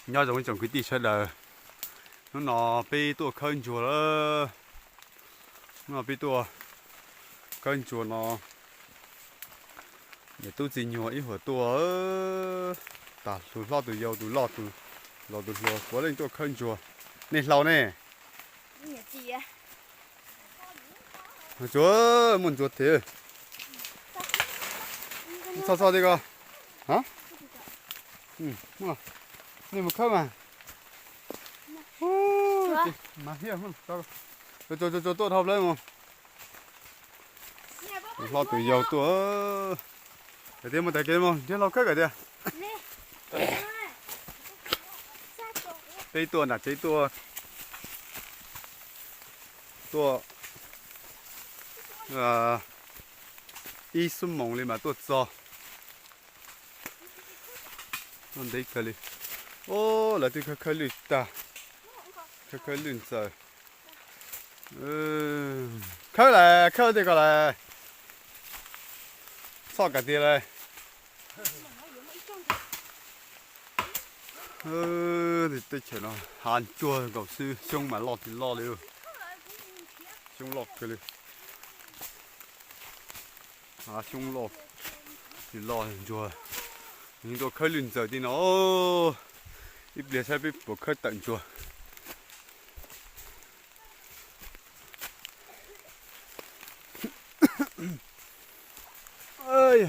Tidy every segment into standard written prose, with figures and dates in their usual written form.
nhớ giống chồng cái tí xe là nó bị tua khơi chùa đó nó bị tua khơi chùa nó để tôi chỉ nhỏ ít hồi tua ta tụi lo tụi giàu tụi lo quá lên tua khơi chùa nè lâu nè chúa muốn chúa thế sao đi cơ hả mà nè một khơi mà mà here không cho tôi học lên mà lo tụi giàu tụi cái gì mà cái gì mà đi lo cái gì đây tua là cái tua y xuân mộng lên mà tua giò nó đấy cái gì ô là cái cái lưỡi ta cái lưỡi trời khơi đi cái này sao cái gì này thì tôi chỉ nó hàn chua cầu sư xong mà lọt thì lo đi rồi xong lọt cái này xong lọt thì lo thì chua nhưng tôi khơi lưỡi trời thì nó ít bia sẽ bị buộc khơi tận chua ơi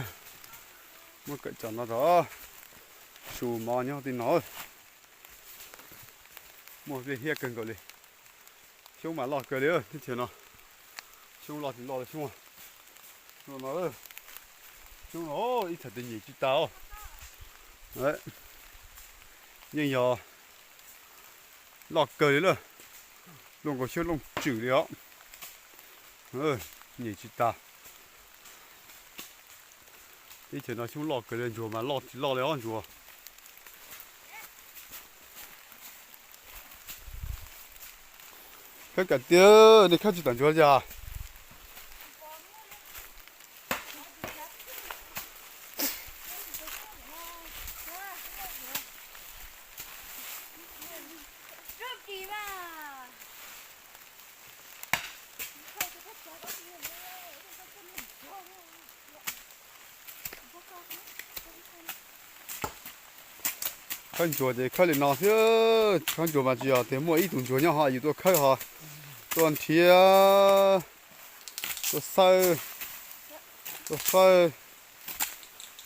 một cái chọn nó đó sù mò nhau thì nó một cái here cần gọi đi xuống mà lọt cười đi ơi thế nào xuống lọt thì lọt xuống nó ơi xuống nó ít thật tình gì chứ tao đấy nhưng giờ lọt cười đấy rồi luôn có chút luôn chữ đi đó nhỉ chứ tao以前那熊老个人做嘛，老两做。看个丢，你看去等着家。看做的看的那些，看做嘛只要得摸一种做呢哈，有多看哈，多铁啊，多菜，多饭，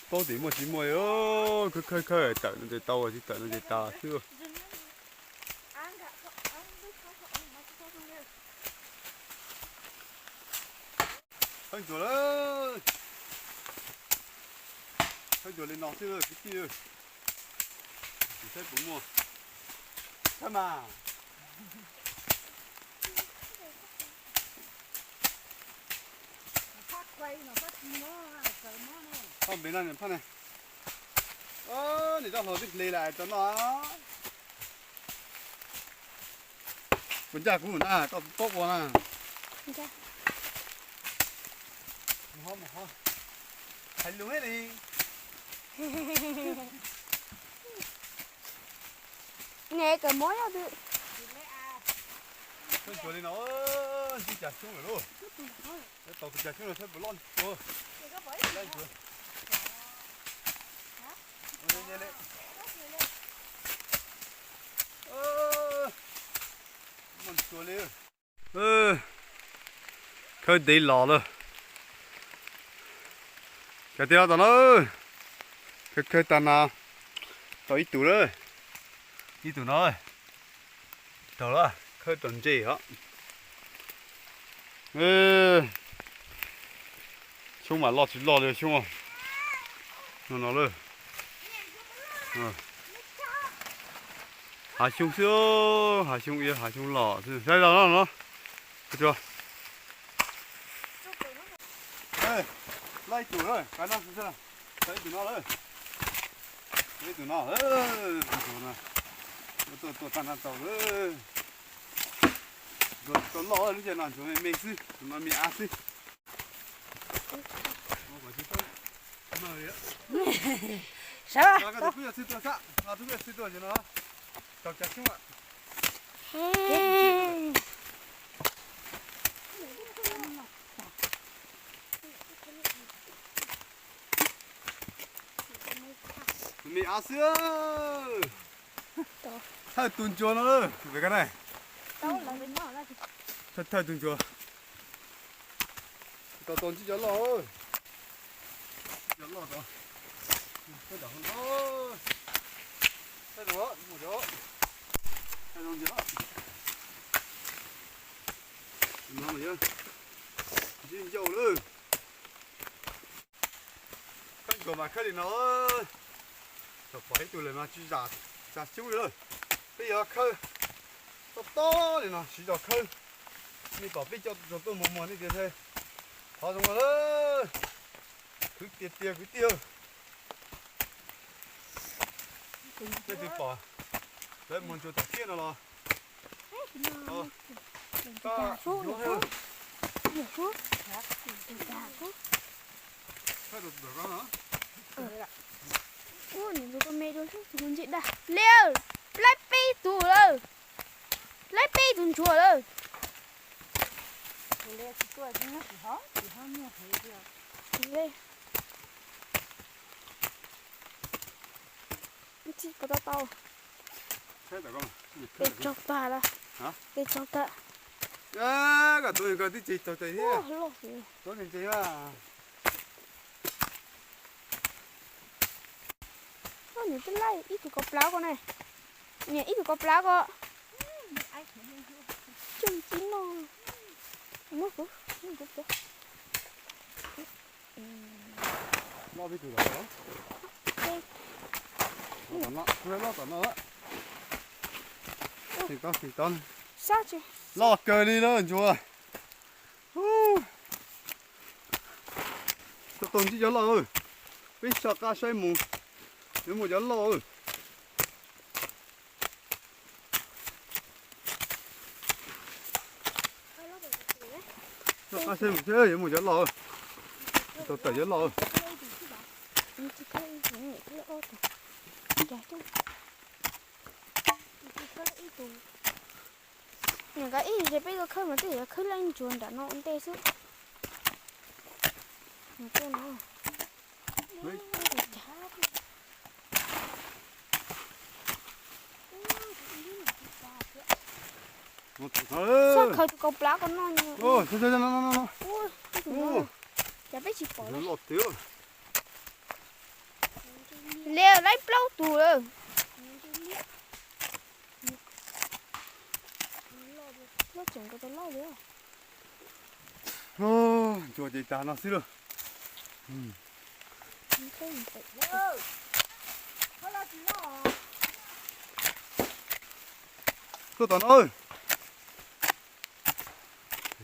到底么几么哟？看，等那得到啊，就等那得打去。看做了，看做的那些个地。你在不摸？干嘛？看没那人看呢？你到后边来来着嘛？本家姑那到多过呢？好，还留下来。nghe cái mối đó được tôi cho nên nó đi chặt xuống rồi luôn tàu chặt xuống rồi sẽ bị lon rồi lên rồi mình cho lên khơi đi lò rồi cái tiêu tao nó khơi tao nào tao ít tuổi rồi đi tụi nó ơi đó là khơi tuần gì hả chúng mà lo thì lo được chúng nó rồi hà chung xưa hà chung yên hà chung lọ đây là nó được chưa lấy tụi rồi cái nó xem nào lấy tụi nó đấy lấy tụi nó tôi tan ăn tàu nữa rồi tôi lo lúc giờ nào chúng mình xí chúng nó ăn xí sao cái thứ xí tôi sao cái thứ xí tôi cho nó Tao chặt xuống ạ. Mẹ á xưa. Thay tuần chùa nó ơi, về cái này. Đâu là bên đó là Thay tuần chùa. Tao tuần chỉ cho lo ơi. Cho lo tao. Cái đó không có. Cái đó, một chỗ. Cái đó gì đó. Nó mà nhá. Dính dầu nữa. Cái của mà khai thì nó. Tập phải tụi lại mà chỉ giả chiếu rồi. Bây giờ khai. Tập to này nó chỉ cho khai. Đi bảo biết cho tôi một đi thế. Họ dùng rồi. Cứ tiêu. Cái gì bỏ. Đấy muốn cho tập kia nó lo. Trả số được số. Được số. Trả số. Khai được đó hả? Ủa, nhìn con mẹ đôi chút thì chị đã. Leo, lấy pi tủ rồi. Lấy pi tủ chùa rồi. Leo chỉ có cái nó chỉ hó mua thấy được. Leo. Chị có tao. Khai được không? Để chọc ta là. Hả? Để chọc ta. À, cả tôi cái tí tao thấy thế. Lột. Có nên thế à? Nhìn tên lại ít có plau con này. Nhìn ít có plau con. Chừng chín nó. Mất rồi. Lo biết từ đó. Lo tao nó. Thì con. Sao chứ? Lo cười đi đó chúa. Tao tuần chỉ cho lo ơi. Biết sao cá say mù. Nếu mà cho lo ơi. Sao cá say mù thế nếu mà cho lo ơi. Tao tao cho lo ơi. Những cái ý thì bây giờ khơi mà thì khơi lên chuồn đã nó tê sức. Nó tê nó. Sao khơi tụi con plá con nó như. Ô, nó. Ui, chả biết chỉ bỏ Nó đấy. lọt thiếu. Leo lấy plau tù rồi. Nó chẳng có lo nữa. Ô, chúa chị ta nó xí rồi. Tôi toàn ơi.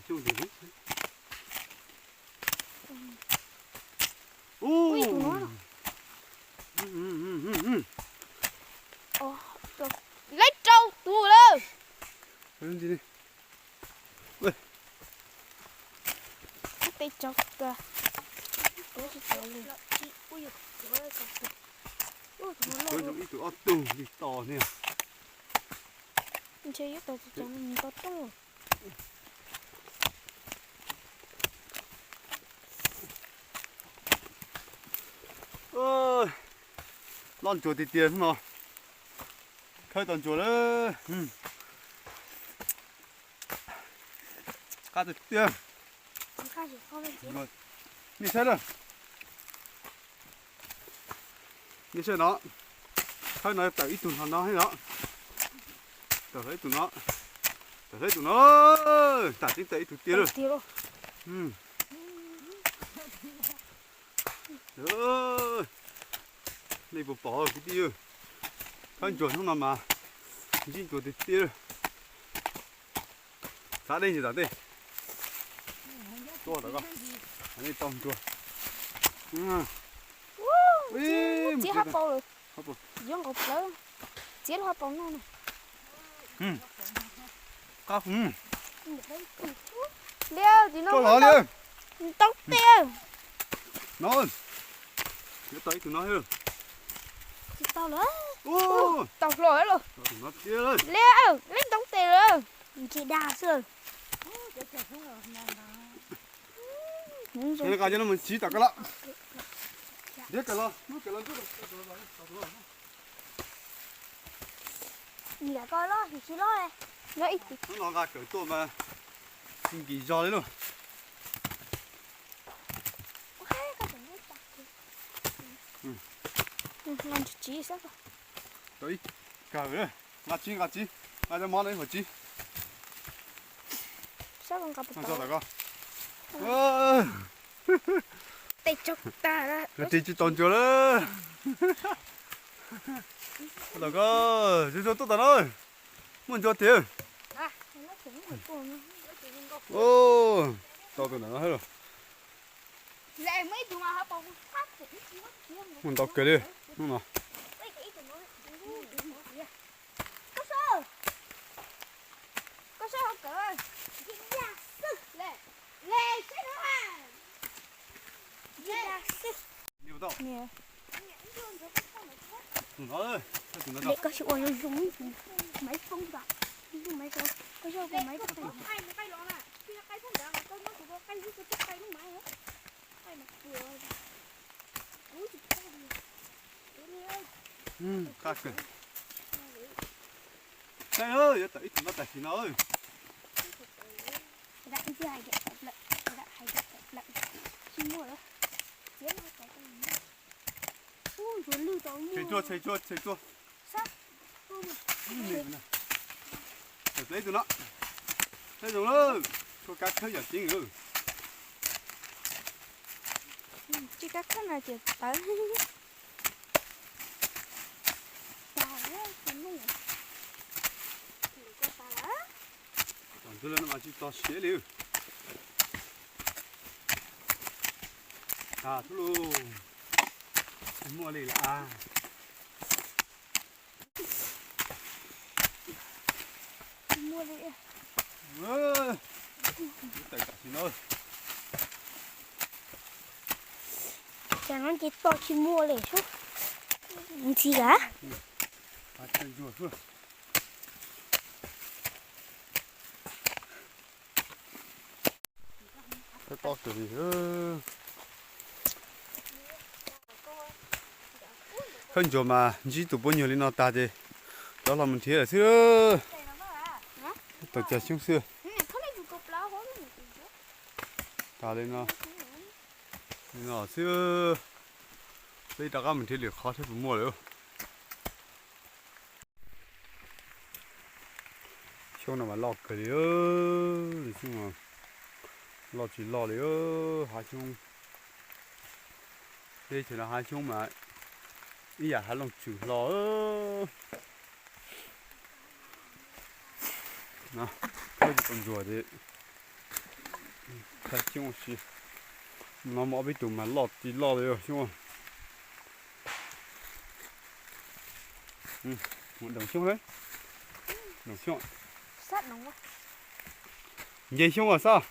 Chú gì đấy? Ui, tụi nó. Lấy trâu tù rồi. Cái gì đi? Tay chọc ta. Ôi, Tôi giống ít tụi ớt tù đi to nè. mình chơi ít tao chẳng mình có to. Ôi, lon chuột thì tiền mà. Khơi toàn chuột đấy. Cá thì tiền. Đi xe rồi. Đi xe nó. Khơi nó tại ít tụi nó hay nó. Tao thấy tụi nó. Tại chính tại tụi tiền rồi. Rồi. Đây bộ bỏ cái tiêu. Khơi chuột không nằm mà. Chính chuột thì tiêu. Giá đây thì giá đây. Chua đó con. Anh ấy tôm chua. Chỉ hấp bao rồi. Hấp bao. Dương cột lớn. Chỉ hấp bao nó này. Cá Leo thì nó cho nó đi. tóc tiêu. Nó. Nó tới tụi nó hơn. Chỉ tao nữa. ô tao lỗi rồi nó kia lên leo lên đóng tiền rồi chị đa sơ Để cho xuống rồi hôm nay đó. cái cái cho nó mình chỉ tao cái lắm biết cái lo nó cái lo chút dạ coi lo thì chỉ lo này nó ít thì nó gà cởi tôi mà xin kỳ do đấy luôn làm chỉ sao đấy cởi đấy gà chi gà cho món đấy phải chi sao còn gặp làm sao tao tao tay chọc ta ra cái chi chỉ tòn chưa đấy tao có chỉ cho tôi tao ơi muốn cho tiền à nó cũng phải buồn ô tao tụi nó hết rồi lại mấy tụi mà họ bông phát muốn tao kể đi không nào có sao không cỡ lẹ lẹ cái đó à lẹ đi vào tao nè tụi nó ơi tụi nó để có sự ổn định dùng máy phong vào máy phong có sao cái máy phong cây đó nè khi nó cây phong đã mà tôi nói tụi nó cây với cái cây nó máy nữa cây mà vừa ui khác kìa đây ơi tại tụi nó tại thì nó ơi đã đi hai cái tập lại đã hai cái tập lại xin mua đó chết nó cái này ui rồi lưu tao mua chạy chua sao lấy tụi nó lấy tụi nó cho cá khơi giờ tiếng rồi chỉ các cái này chỉ tới còn tôi lên mà chỉ to xé liu à thôi luôn mua đi là mua đi tại cả xin ơi chẳng nó chỉ to chỉ mua để chút gì cả chân chua thôi cái to từ gì hơn rồi mà chỉ tụ bao nhiêu lên nó ta đi đó là mình thiệt xưa tụi trẻ xuống xưa ta lên nó xưa đây đã có mình thiệt liệt khó thế mua được chung nào mà lọt cái đi ơi chung mà lọt chỉ lọt đi hai chung đây chỉ là hai chung mà ý à hai lồng chữ lọ nè cái gì còn rùa đấy thấy chung gì nó mỏ bị tụm mà lọt chỉ lọt đấy chung một đồng chung đấy đồng chung sát nóng quá vậy chung à sao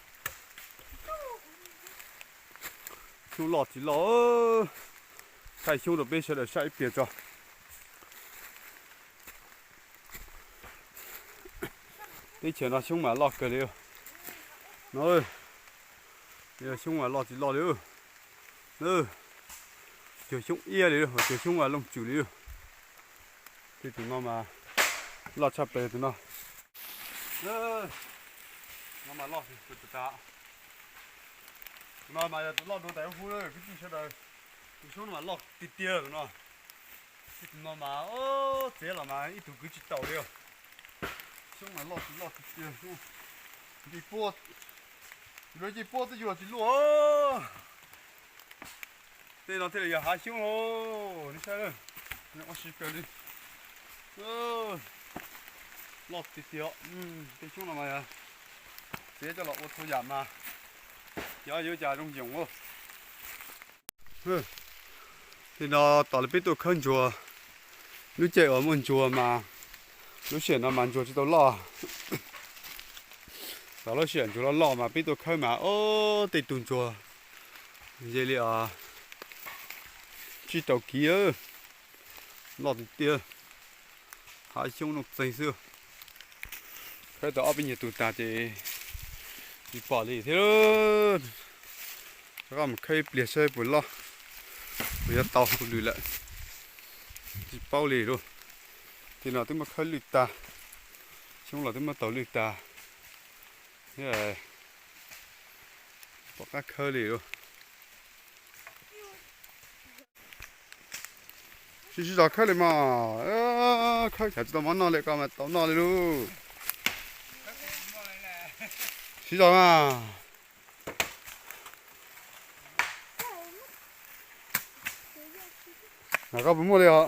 chung lọt chỉ lọt sai chung được bây giờ là sai biệt rồi đi chuyện là chung mà lọt cái đi nó ơi giờ chung mà lọt chỉ lọt đi nữa chiều chung ia đi chiều chung mà lông chủ đi thì tụi nó mà lọt chập về tụi nó mà lọt thì tụi ta nó mà tụi lọt đồ tại khu đấy cái gì sao đây tụi chúng mà lọt tít tia tụi nó mà ô thế là mà ít tụi cứ chỉ tàu đi chúng mà lọt tít tia chúng đi po rồi đi po tới giờ chỉ lúa thế nó thế là hai chúng ô đi sao đây nó xí cái đi lọt tít tia cái chúng là mà thế cho lọt ô thôi giảm mà giờ già trong dùng thì nó tao là biết tôi khăn chùa lúc chạy ở môn chùa mà lúc chuyển nó màn chùa chỉ tao lo tao lúc chuyển chùa nó lo mà biết tôi khăn mà ô tây tuần chùa vậy là chỉ tao kia lo thì tiền hai chung nó dày xưa cái đó bên nhà tụi ta thì đi bỏ đi thế luôn các bạn khai bìa xe bùn lo bây giờ tàu cũng lùi lại đi bao lì luôn thì nào tôi mà khai lùi ta chung là tôi mà tàu lùi ta thế là bỏ các khai lì luôn chỉ là khai lì mà khai chả biết món nào lại cả mà tàu nào lại luôn chỉ là mà nào các bạn mua đi ạ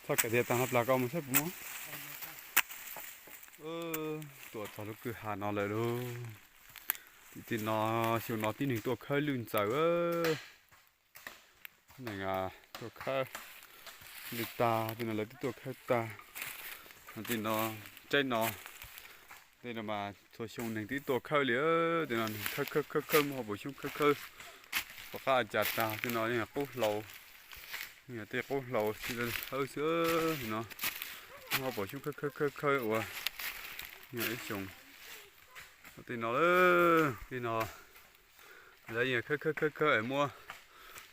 sao cái gì tao hấp là con mình sẽ mua tuổi thọ nó cứ hà nó lại luôn thì nó siêu nó tin hình tuổi khơi lươn trời này à tuổi khơi lươn ta thì nó lấy tuổi khơi ta thì nó trái nó đây là mà thôi xong này tí tuổi khơi liền thì nó khơi mà bổ sung khơi và cả chặt ta thì nó như là cốt lầu như là tê cốt lầu thì là hơi sữa thì nó bổ sung khơi ủa như ấy xong thì nó thì nó đấy như khơi ở mua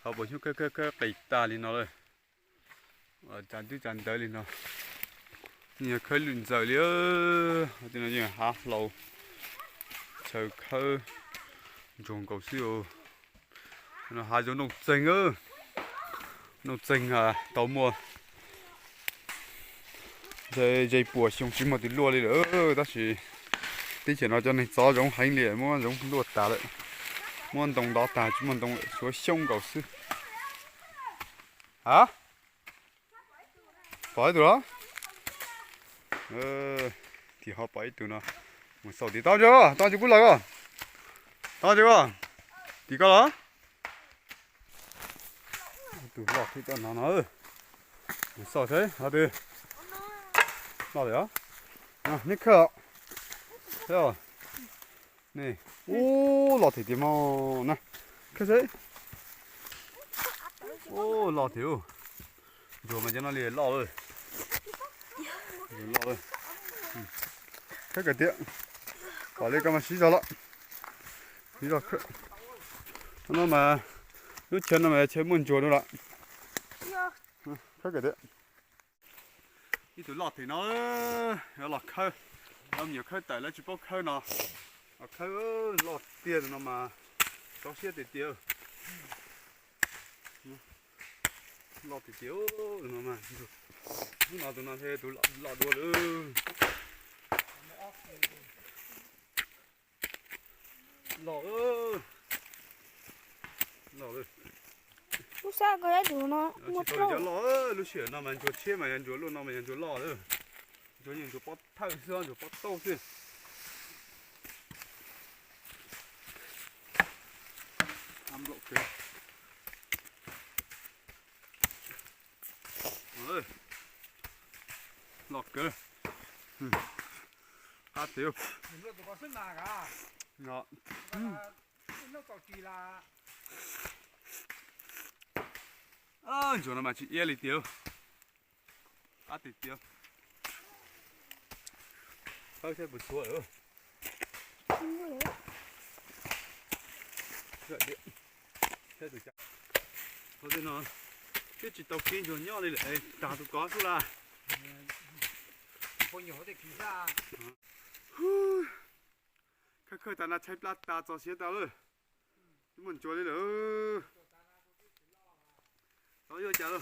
họ bổ sung khơi cày ta thì nó rồi chăn tới thì nó như khơi lùn giờ liền thì nó như là half lầu chờ khơi trồng cầu siêu nó hai chỗ nông xanh nông xanh à tàu mùa dây bùa xong chỉ một tí lúa đi nữa đó chỉ tí chuyện nó cho nên gió giống hành liền muốn giống lúa tả lại muốn đồng đó tả chỉ muốn đồng số xong cầu sư hả phải được đó thì họ phải từ nó một sau thì tao chưa cũng lại tao chưa thì có đó từ lọt thì cho nó một sau thế hả từ lọt đấy á nhích khờ thấy không này ô lọt thì tìm mò nè cái đấy ô lọt thiếu rồi mà cho nó liền lọt rồi lọt rồi cái tiệm bỏ lên cái mà xí ra lọ xí ra nó mà lúc chân nó mà chơi muốn chuột đâu ạ cái tiệm đi tụi lọt thì nó lọt khơi ông nhiều khơi tại lấy chụp bóc khơi nó khơi lọt tiền nó mà có xe tiền tiêu lọt thì tiêu nó mà nó tụi nó thế tụi lọt đua nữa lọt ơi lúc sao cái đấy tụi nó một chỗ lọt lúc xỉa nó mà chỗ chia mà chỗ luôn nó mà chỗ lọt nữa chỗ nhìn chỗ bắt thang xương chỗ bắt tàu xương ăn lộ kìa ơi lọt kìa hát tiêu nó tụi con sinh là cả nó nó có kỳ là chỗ nào mà chị e lấy tiêu hát thì tiêu hơi thêm một số nữa vậy điện thế từ chắc thôi thế nó cái chỉ tàu kia rồi nhỏ đây lại đào tụi có xuống là có nhiều thì kỳ ra khơi ta na chạy plát ta cho xe tao rồi mình cho đi nữa đó giờ chả rồi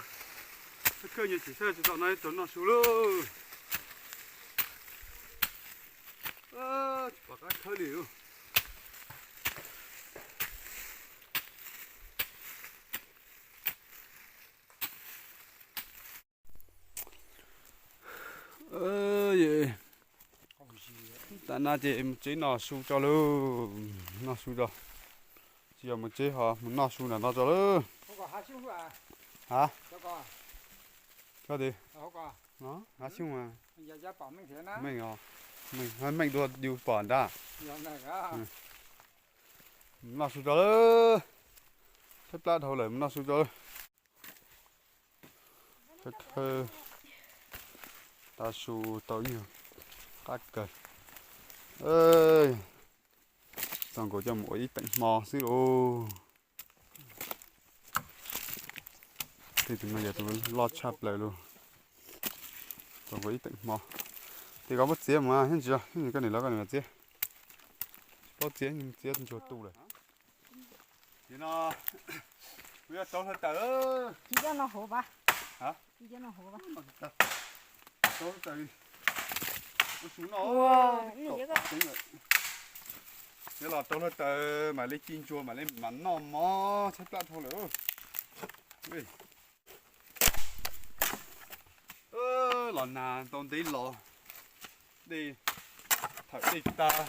khơi như chỉ xe chỉ tao này tốn nó xuống luôn bỏ cái khơi đi luôn vậy ta na chị em chế nó su cho luôn nó su cho chỉ là một chế hả một nó su là nó cho luôn không có hạt xuống à hả có cái gì không có nó hả xuống mà giờ giá bảo mình thế nào mình à mình đua điều bỏ ra giờ này cả nó su cho luôn ใช้ปลาเท่าไหร่มันน่าสุดยอดเธอตาชูตัวนี้กัดเกิดเอ้ยต้องก็จะหมวยเป็นมอสิโอที่ถึงมาอย่าตัวรอดชับเลยลูกต้องก็เป็นมอที่เขาไม่เสียมาเห็นchưaเห็นcái này là cái này màเสียcóเสียnhưngเสียจนจุดตู้เลยthì nó bây giờ tao thật tớ chỉ cho nó hổ ba hả chỉ cho nó hổ ba tao tại nó xuống nó thế là tao thật tớ mà lấy chín chua mà lấy mắm nó mò chắc là thôi nữa lần nào tao đi lò đi thật đi ta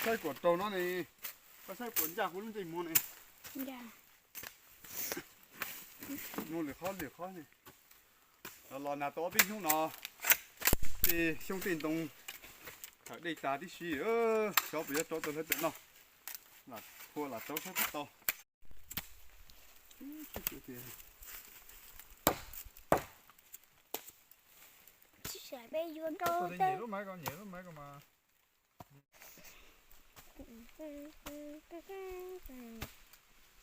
sai của tao nó này có sai của nhà của nó gì mua này Dạ. mua được khó này lò nào tao biết không nó thì xong tiền tông thật đi ta đi xí cho bây giờ tao hết tiền nó là thua là tao sẽ tao Sải bay vô tao đâu nhảy tao. lúc mấy con mà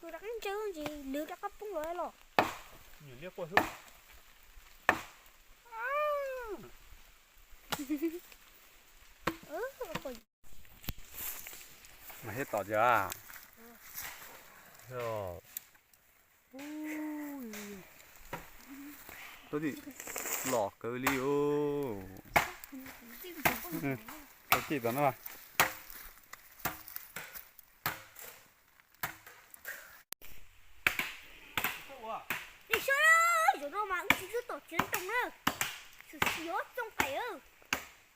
Tôi đã ăn chứ gì, lừa đã cấp bún rồi rồi. nhìn liếc qua hữu mà hết tỏ chưa rồi tôi thì lọ cơ liu có chỉ đó mà Đi chơi ơi, rồi đâu mà cũng chỉ cứ tổ chiến tông nữa. Sự xíu trong phải ư.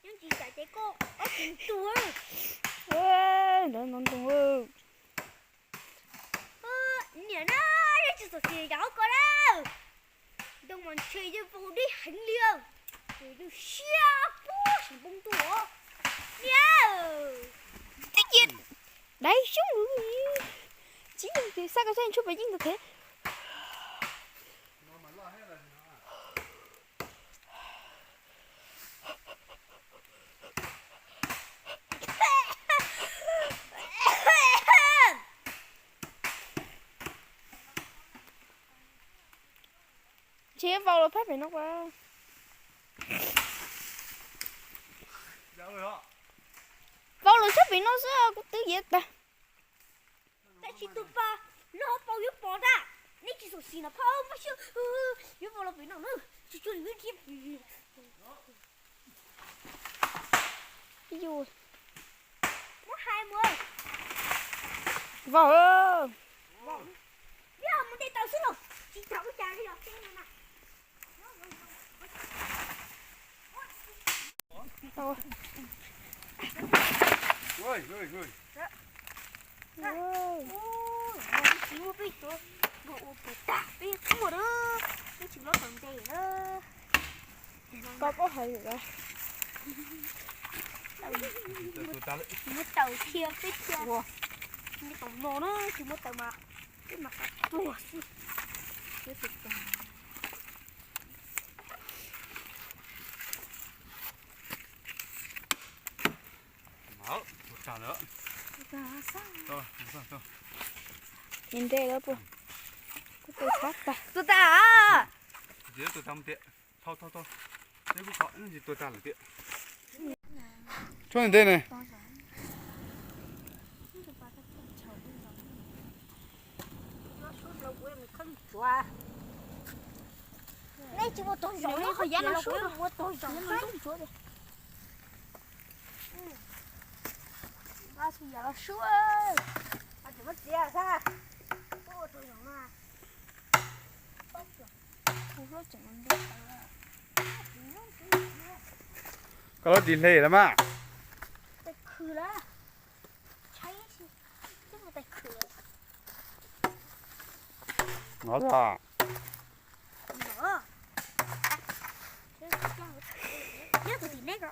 Nhưng chỉ giải thế cô, ở cùng tù ư. ê nó non tung ơi Nhớ nó, đây chỉ tổ xíu giáo cô đâu. Đâu mà chơi cho vô đi hành liều. Rồi đi xia bố thành bông tù ơ. Nhớ. thích gì đấy xuống nữa chỉ thì sao cái chuyện chụp bài như thế chế vào là phát phải nó qua vào là sắp bị nó sẽ cũng tự giết ta Tại chỉ tụt ba, nó bao nhiêu bỏ ra. Nên chỉ tổ xíu nó bao mà chứ. Yếu vào là vì nó nữa. Chỉ chơi với kiếp. ví dụ Nó 20. vào ơi Biết không, mình đi tàu xuống rồi. Chỉ tàu cái chàng đi rồi. Xem nào nào. vào ơi ơi Mua biết rồi. Bộ phải tạ biết không rồi đó. Cái chữ nó còn đây đó. có hơi rồi Mua tàu kia biết chưa. Mua tàu nó đó. Chỉ mua tàu mà. Cái mặt là chua. Cái thịt tàu. mở một trà nữa thôi nhìn đây đó bố tôi phát ta Tụi ta à. dưới tôi tao tiện thôi nếu có khó gì tôi ta là tiện cho nên đây này Đây chỉ một tôi giống nó phải nó suốt một tôi giống nó suốt đi. Ba thì giờ nó suốt. Anh chỉ mất gì à sao? Tôi giống mà. không có chẳng ăn được có đi lề lắm à Tay khử đó. Cháy chứ. Chứ mà tay khử. nó thả Nữa. Nhớ tụi thì nét rồi.